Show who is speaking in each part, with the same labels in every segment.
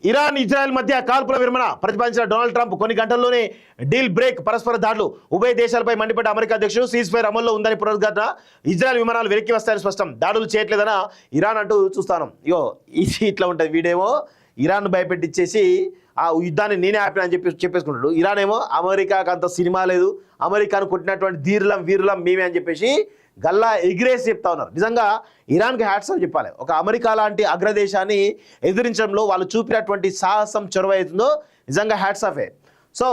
Speaker 1: Iran Israel మధ్య కాల్పుల విరమణ ప్రతిపాదించిన డొనాల్డ్ ట్రంప్ కొన్ని గంటల్లోనే డీల్ బ్రేక్. పరస్పర దాడులు ఉభయ దేశాలపై మండిపడ్డ అమెరికా అధ్యక్షుడు సీజ్ ఫైర్ అమల్లో ఉందని పునరుద్ఘాటన. ఇజ్రాయెల్ విమానాలు వెనక్కి వస్తాయని స్పష్టం. దాడులు చేయట్లేదన ఇరాన్ అంటూ చూస్తాను. ఇగో ఇది ఇట్లా ఉంటుంది. వీడేమో ఇరాన్ భయపెట్టించేసి ఆ యుద్ధాన్ని నేనే ఆపిన అని చెప్పేసుకుంటాడు. ఇరాన్ ఏమో అమెరికాకు అంత సినిమా లేదు, అమెరికాను కొట్టినటువంటి ధీరులం వీరులం మేమే అని చెప్పేసి గల్లా ఎగిరేసి చెప్తా ఉన్నారు. నిజంగా ఇరాన్కి హ్యాట్స్ ఆఫ్ చెప్పాలి. ఒక అమెరికా లాంటి అగ్రదేశాన్ని ఎదిరించడంలో వాళ్ళు చూపినటువంటి సాహసం చొరవ అవుతుందో నిజంగా హ్యాట్స్ ఆఫే. సో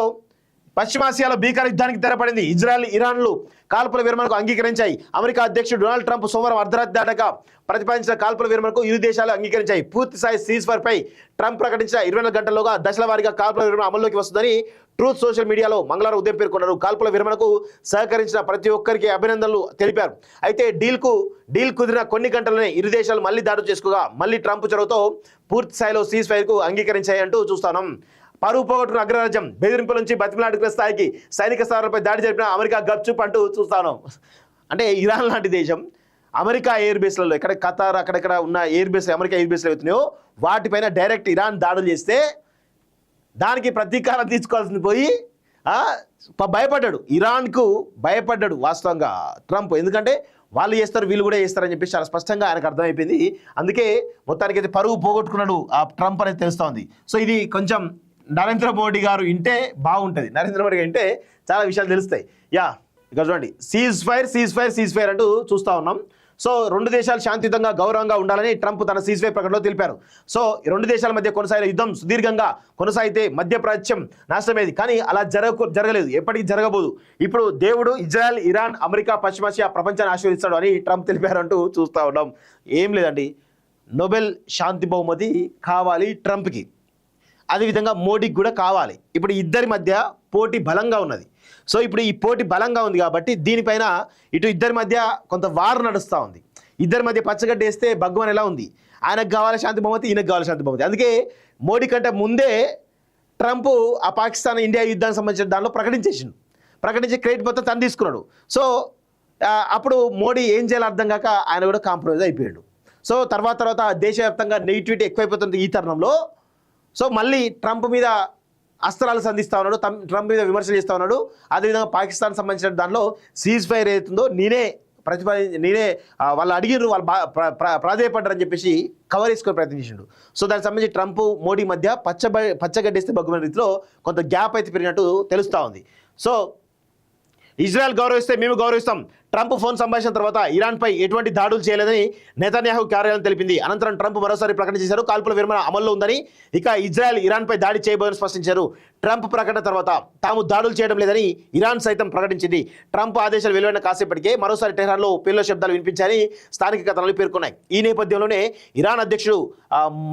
Speaker 1: పశ్చిమాసియాలో భీకర యుద్ధానికి తెరపడింది. ఇజ్రాయెల్ ఇరాన్లు కాల్పుల విరమణకు అంగీకరించాయి. అమెరికా అధ్యక్షుడు డొనాల్డ్ ట్రంప్ సోమవారం అర్ధరాత్రి దాటాక ప్రతిపాదించిన కాల్పుల విరమణకు ఇరు దేశాలు అంగీకరించాయి. పూర్తి స్థాయి సీజ్ ఫైర్ పై ట్రంప్ ప్రకటించిన 24 గంటల్లోగా దశల వారీగా కాల్పుల విరమణ అమల్లోకి వస్తుందని ట్రూత్ సోషల్ మీడియాలో మంగళవారం ఉదయం పేర్కొన్నారు. కాల్పుల విరమణకు సహకరించిన ప్రతి ఒక్కరికి అభినందనలు తెలిపారు. అయితే డీల్ కుదిరిన కొన్ని గంటల్లోనే ఇరు దేశాలు మళ్లీ దాడులు చేసుకోగా మళ్లీ ట్రంప్ చొరవతో పూర్తి స్థాయిలో సీజ్ ఫైర్ కు అంగీకరించాయంటూ చూస్తాను. పరువు పోగొట్టుకున్న అగ్రరాజ్యం బెదిరింపుల నుంచి బతిమలాడుకునే స్థాయికి సైనిక స్థావరాలపై దాడి జరిపిన అమెరికా గప్చుప్ అంటూ చూస్తాను. అంటే ఇరాన్ లాంటి దేశం అమెరికా ఎయిర్ బేస్లలో ఎక్కడ ఖతార్ అక్కడెక్కడ ఉన్న ఎయిర్ బేస్ అమెరికా ఎయిర్ బేస్లు అవుతున్నాయో వాటిపైన డైరెక్ట్ ఇరాన్ దాడులు చేస్తే దానికి ప్రతీకారం తీసుకోవాల్సింది పోయి భయపడ్డాడు. ఇరాన్కు భయపడ్డాడు వాస్తవంగా ట్రంప్. ఎందుకంటే వాళ్ళు చేస్తారు వీళ్ళు కూడా చేస్తారని చెప్పి చాలా స్పష్టంగా ఆయనకు అర్థమైపోయింది. అందుకే మొత్తానికి అయితే పరువు పోగొట్టుకున్నాడు ఆ ట్రంప్ అనేది తెలుస్తూ ఉంది. సో ఇది కొంచెం నరేంద్ర మోడీ గారు ఇంటే బాగుంటుంది. నరేంద్ర మోడీ ఇంటే చాలా విషయాలు తెలుస్తాయి. ఇక్కడ చూడండి సీజ్ ఫైర్ అంటూ చూస్తూ ఉన్నాం. సో రెండు దేశాలు శాంతియుతంగా గౌరవంగా ఉండాలని ట్రంప్ తన సీజ్ ఫైర్ ప్రకటనలో తెలిపారు. సో రెండు దేశాల మధ్య కొనసాగిన యుద్ధం సుదీర్ఘంగా కొనసాగితే మధ్యప్రాచ్యం నాశనమేది, కానీ అలా జరగలేదు, ఎప్పటికీ జరగబోదు. ఇప్పుడు దేవుడు ఇజ్రాయెల్ ఇరాన్ అమెరికా పశ్చిమాసియా ప్రపంచాన్ని ఆశీర్వదిస్తాడు అని ట్రంప్ తెలిపారు అంటూ చూస్తూ ఉన్నాం. ఏం లేదండి, నోబెల్ శాంతి బహుమతి కావాలి ట్రంప్కి, అదేవిధంగా మోడీకి కూడా కావాలి. ఇప్పుడు ఇద్దరి మధ్య పోటీ బలంగా ఉన్నది. సో ఇప్పుడు ఈ పోటీ బలంగా ఉంది కాబట్టి దీనిపైన ఇటు ఇద్దరి మధ్య కొంత వార్ నడుస్తూ ఉంది. ఇద్దరి మధ్య పచ్చగడ్డ వేస్తే భగవాన్ ఎలా ఉంది, ఆయనకు కావాలి శాంతి బహుమతి, ఈయనకు కావాలి శాంతి బహుమతి. అందుకే మోడీ కంటే ముందే ట్రంప్ ఆ పాకిస్తాన్ ఇండియా యుద్ధానికి సంబంధించిన దానిలో ప్రకటించి క్రెడిట్ మొత్తం తను తీసుకున్నాడు. సో అప్పుడు మోడీ ఏం చేయాలో అర్థం కాక ఆయన కూడా కాంప్రమైజ్ అయిపోయాడు. సో తర్వాత దేశవ్యాప్తంగా నెగిటివిటీ ఎక్కువైపోతుంది ఈ తరుణంలో. సో మళ్ళీ ట్రంప్ మీద అస్త్రాలు సంధిస్తూ ఉన్నాడు, ట్రంప్ మీద విమర్శలు చేస్తూ ఉన్నాడు. అదేవిధంగా పాకిస్తాన్ సంబంధించిన దానిలో సీజ్ ఫైర్ అవుతుందో నేనే వాళ్ళు అడిగినారు, వాళ్ళు ప్రాధాయపడ్డారని చెప్పేసి కవర్ చేసుకొని ప్రయత్నించాడు. సో దానికి సంబంధించి ట్రంప్ మోడీ మధ్య పచ్చగడ్డేస్తే బగ్గుమైన రీతిలో కొంత గ్యాప్ అయితే పెరిగినట్టు తెలుస్తూ ఉంది. సో ఇజ్రాయెల్ గౌరవిస్తే మేము గౌరవిస్తాం. ట్రంప్ ఫోన్ సంభాషణ తర్వాత ఇరాన్పై ఎటువంటి దాడులు చేయలేదని నెతన్యాహు కార్యాలయం తెలిపింది. అనంతరం ట్రంప్ మరోసారి ప్రకటన చేశారు. కాల్పుల విరమణ అమల్లో ఉందని, ఇక ఇజ్రాయెల్ ఇరాన్పై దాడి చేయబోదని స్పష్టించారు. ట్రంప్ ప్రకటన తర్వాత తాము దాడులు చేయడం లేదని ఇరాన్ సైతం ప్రకటించింది. ట్రంప్ ఆదేశాలు వెలువడిన కాసేపటికే మరోసారి టెహ్రాన్లో పేలుళ్ల శబ్దాలు వినిపించాయని స్థానిక కథనాలు పేర్కొన్నాయి. ఈ నేపథ్యంలోనే ఇరాన్ అధ్యక్షుడు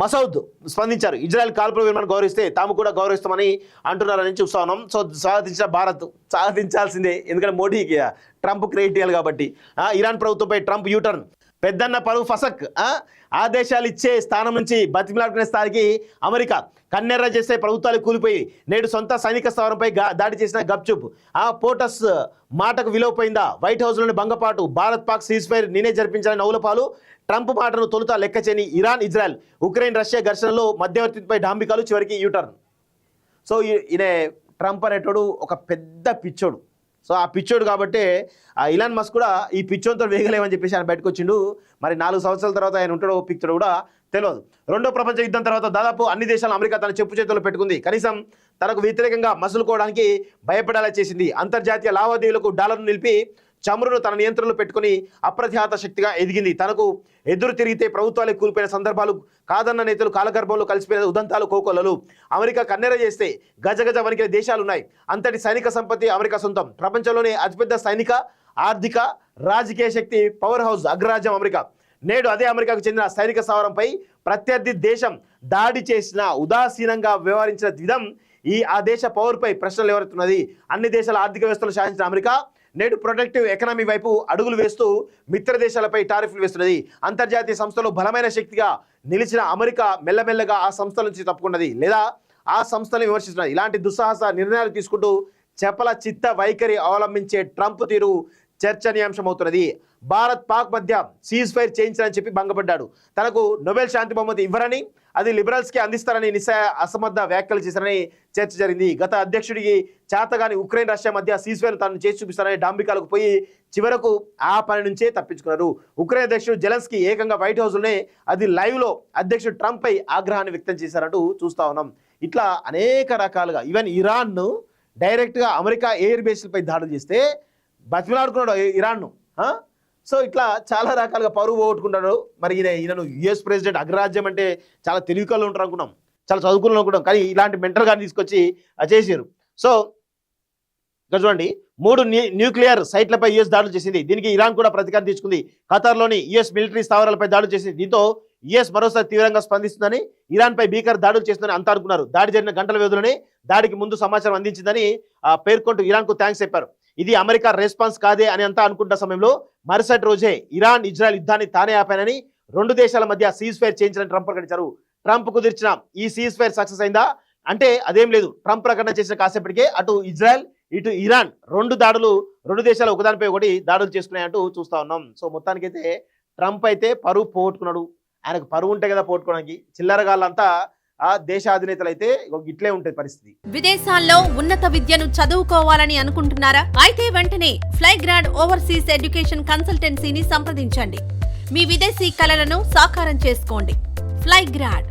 Speaker 1: మసౌద్ స్పందించారు. ఇజ్రాయెల్ కాల్పుల విరమణ గౌరవిస్తే తాము కూడా గౌరవిస్తామని అంటున్నారని చూస్తా ఉన్నాం. సో స్వాగతించిన భారత్ సాధించాల్సిందే, ఎందుకంటే మోడీకి ట్రంప్ క్రెడిట్ ఇవ్వాలి కాబట్టి. ఇరాన్ ప్రభుత్వంపై ట్రంప్ యూటర్న్, పెద్దన్న పరువు ఫసక్, ఆదేశాలు ఇచ్చే స్థానం నుంచి బతిమిలాడుకునే స్థాయికి అమెరికా, కన్నెర్ర చేసే ప్రభుత్వాలు కూలిపోయి నేడు సొంత సైనిక స్థావరంపై దాడి చేసిన గప్చుప్, పోటస్ మాటకు విలువ పోయిందా, వైట్ హౌస్లోని భంగపాటు, భారత్ పాక్ సీజ్ ఫైర్ నేనే జరిపించాలని నవ్వులపాలు, ట్రంప్ మాటను తొలుత లెక్క చేయని ఇరాన్ ఇజ్రాయెల్, ఉక్రెయిన్ రష్యా ఘర్షణలో మధ్యవర్తిపై డాంబికాలు, చివరికి యూటర్న్. సో ఈయన ట్రంప్ అనేటోడు ఒక పెద్ద పిచ్చోడు. సో ఆ పిచ్చోడు కాబట్టి ఇలాన్ మస్క్ కూడా ఈ పిచ్చోన్తో వేగలేమని చెప్పేసి ఆయన బయటకు వచ్చిండు. మరి 4 సంవత్సరాల తర్వాత ఆయన ఉంటాడో పిక్చర్ కూడా తెలియదు. రెండో ప్రపంచ యుద్ధం తర్వాత దాదాపు అన్ని దేశాలు అమెరికా తన చెప్పు చేతుల్లో పెట్టుకుంది. కనీసం తనకు వ్యతిరేకంగా మసులుకోవడానికి భయపడేలా చేసింది. అంతర్జాతీయ లావాదేవీలకు డాలర్ను నిలిపి చమురును తన నియంత్రణలో పెట్టుకుని అప్రతిహత శక్తిగా ఎదిగింది. తనకు ఎదురు తిరిగితే ప్రభుత్వాలే కూలిపోయిన సందర్భాలు, కాదన్న నేతలు కాలగర్భంలో కలిసిపోయిన ఉదంతాలు, కోకొల్లలు. అమెరికా కన్నెర చేస్తే గజగజ వణికిన దేశాలున్నాయి. అంతటి సైనిక సంపత్తి అమెరికా సొంతం. ప్రపంచంలోనే అతిపెద్ద సైనిక, ఆర్థిక, రాజకీయ శక్తి, పవర్ హౌస్ అగ్రరాజ్యం అమెరికా. నేడు అదే అమెరికాకు చెందిన సైనిక స్థావరంపై ప్రత్యర్థి దేశం దాడి చేసిన ఉదాసీనంగా వ్యవహరించిన విధం ఆ దేశ పౌరుపై ప్రశ్నలు ఎవరుతున్నది. అన్ని దేశాల ఆర్థిక వ్యవస్థలు శాసించిన అమెరికా నేడు ప్రొటెక్టివ్ ఎకనామీ వైపు అడుగులు వేస్తూ మిత్ర దేశాలపై టారిఫ్లు వేస్తున్నది. అంతర్జాతీయ సంస్థలో బలమైన శక్తిగా నిలిచిన అమెరికా మెల్లమెల్లగా ఆ సంస్థల నుంచి తప్పుకున్నది, లేదా ఆ సంస్థలను విమర్శిస్తున్నది. ఇలాంటి దుస్సాహస నిర్ణయాలు తీసుకుంటూ చపల చిత్త వైఖరి అవలంబించే ట్రంప్ తీరు చర్చనీయాంశమవుతున్నది. భారత్ పాక్ మధ్య సీజ్ ఫైర్ చేయించాలని చెప్పి భంగపడ్డాడు. తనకు నోబెల్ శాంతి బహుమతి ఇవ్వరని, అది లిబరల్స్కి అందిస్తారని అసమర్థ వ్యాఖ్యలు చేశారని చర్చ జరిగింది. గత అధ్యక్షుడికి చేతగాని ఉక్రెయిన్ రష్యా మధ్య సీజ్ఫైర్ తాను చేసి చూపిస్తారని డాంబికాలకు పోయి చివరకు ఆ పని నుంచే తప్పించుకున్నారు. ఉక్రెయిన్ అధ్యక్షుడు జెలెన్స్కీ ఏకంగా వైట్ హౌస్లోనే అది లైవ్లో అధ్యక్షుడు ట్రంప్ పై ఆగ్రహాన్ని వ్యక్తం చేశారంటూ చూస్తా ఉన్నాం. ఇట్లా అనేక రకాలుగా ఈవెన్ ఇరాన్ను డైరెక్ట్గా అమెరికా ఎయిర్ బేస్లపై దాడులు చేస్తే బతిమలాడుకున్నాడు ఇరాన్ను. సో ఇట్లా చాలా రకాలుగా పరువు పోగొట్టుకుంటారు. మరి ఈయనను యుఎస్ ప్రెసిడెంట్ అగ్రరాజ్యం అంటే చాలా తెలివికల్లో ఉంటారు అనుకున్నాం, చాలా చదువుకుని అనుకున్నాం, కానీ ఇలాంటి మెంటల్ గాని తీసుకొచ్చి చేసారు. సో ఇక్కడ చూడండి, 3 న్యూక్లియర్ సైట్లపై యుఎస్ దాడులు చేసింది. దీనికి ఇరాన్ కూడా ప్రతీకారం తీసుకుంది. ఖతార్లోని యుఎస్ మిలిటరీ స్థావరాలపై దాడులు చేసింది. దీంతో యుఎస్ మరోసారి తీవ్రంగా స్పందిస్తుందని, ఇరాన్పై భీకర దాడులు చేస్తుందని అంతా అనుకున్నారు. దాడి జరిగిన గంటల వ్యవధిలోనే దాడికి ముందు సమాచారం అందించిందని పేర్కొంటూ ఇరాన్కు థ్యాంక్స్ చెప్పారు. ఇది అమెరికా రెస్పాన్స్ కాదే అని అంతా అనుకుంటున్న సమయంలో మరుసటి రోజే ఇరాన్ ఇజ్రాయెల్ యుద్ధాన్ని తానే ఆపానని, 2 దేశాల మధ్య సీజ్ ఫైర్ చేయించాలని ట్రంప్ ప్రకటించారు. ట్రంప్ కుదిర్చిన ఈ సీజ్ ఫైర్ సక్సెస్ అయిందా అంటే అదేం లేదు. ట్రంప్ ప్రకటన చేసిన కాసేపటికే అటు ఇజ్రాయెల్ ఇటు ఇరాన్ 2 దేశాలు ఒకదానిపై ఒకటి దాడులు చేసుకున్నాయంటూ చూస్తా ఉన్నాం. సో మొత్తానికైతే ట్రంప్ అయితే పరువు పోగొట్టుకున్నాడు. ఆయనకు పరువు ఉంటే కదా పోగొట్టుకోవడానికి. చిల్లరగాళ్ళంతా ఆ దేశ అధినేతలు అయితే ఇట్లే ఉంటుంది పరిస్థితి.
Speaker 2: విదేశాల్లో ఉన్నత విద్యను చదువుకోవాలని అనుకుంటున్నారా? అయితే వెంటనే ఫ్లైగ్రాడ్ ఓవర్సీస్ ఎడ్యుకేషన్ కన్సల్టెన్సీని సంప్రదించండి. మీ విదేశీ కలలను సాకారం చేసుకోండి. ఫ్లైగ్రాడ్